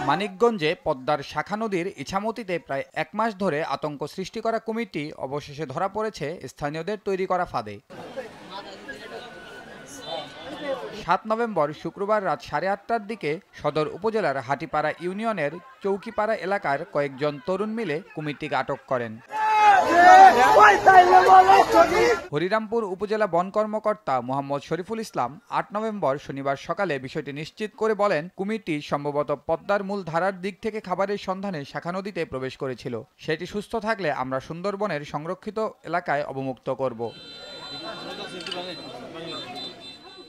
মানিকগঞ্জে পদ্মার শাখা নদীর ইছামতিতে প্রায় 1 মাস ধরে আতঙ্ক সৃষ্টি করা কুমিরটি অবশেষে ধরা পড়েছে স্থানীয়দের তৈরি করা ফাঁদে। 7 নভেম্বর শুক্রবার রাত 8:30টার দিকে সদর উপজেলার হাটিপাড়া ইউনিয়নের চৌকিপাড়া এলাকার কয়েকজন তরুণ মিলে কুমিরটিকে আটক করেন। হরিরামপুর উপজেলা বন কর্মকর্তা মোহাম্মদ শরীফুল ইসলাম 8 নভেম্বর শনিবার সকালে বিষয়টি নিশ্চিত করে বলেন, কুমিরটি সম্ভবত পদ্মার মূল ধারার দিক থেকে খাবারের সন্ধানে শাখা নদীতে প্রবেশ করেছিল। সেটি সুস্থ থাকলে আমরা সুন্দরবনের সংরক্ষিত এলাকায় অবমুক্ত করব।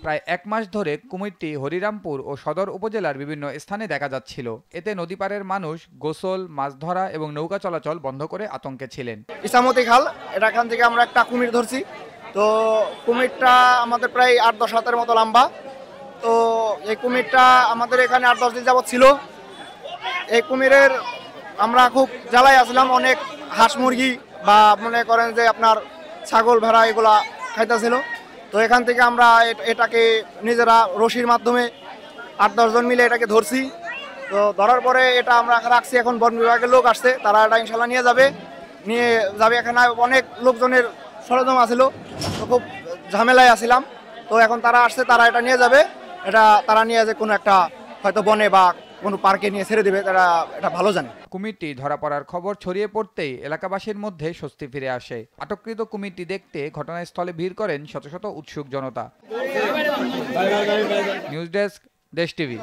প্রায় 1 মাস ধরে কুমিরটি হরিরামপুর ও সদর উপজেলার বিভিন্ন স্থানে দেখা যাচ্ছিল। এতে নদীপাড়ের মানুষ গোসল, মাছ ধরা এবং নৌকা চলাচল বন্ধ করে আতঙ্কে ছিলেন। ইছামতি খাল, এখান থেকে আমরা একটা কুমির ধরছি। তো কুমিরটা আমাদের প্রায় 8-10 হাতের মতো লম্বা। তো এই কুমিরটা আমাদের এখানে 8-10 দিন যাবত ছিল। এই কুমিরের আমরা খুব জ্বালায় আসলাম, অনেক হাঁস মুরগি বা মনে করেন যে আপনার ছাগল ভেড়া এগুলা খাইতেছিল। তো এখান থেকে আমরা এটাকে নিজেরা রশির মাধ্যমে 8-10 জন মিলে এটাকে ধরছি। তো ধরার পরে এটা আমরা রাখছি, এখন বন বিভাগের লোক আসছে, তারা এটা ইনশাল্লাহ নিয়ে যাবে। এখানে অনেক লোকজনের সরঞ্জাম আছিল, তো খুব ঝামেলায় আসছিলাম। তো এখন তারা আসছে, তারা এটা নিয়ে যাবে। তারা নিয়ে যে কোনো একটা হয়তো বনে বা কোনো পার্কে নিয়ে ছেড়ে দেবে, তারা এটা ভালো জানে। কুমিরটি ধরা পড়ার খবর ছড়িয়ে পড়তেই এলাকাবাসীর মধ্যে স্বস্তি ফিরে আসে। আটককৃত কুমিরটি দেখতে ঘটনাস্থলে ভিড় করেন শত শত উৎসুক জনতা। নিউজ ডেস্ক, দেশ টিভি।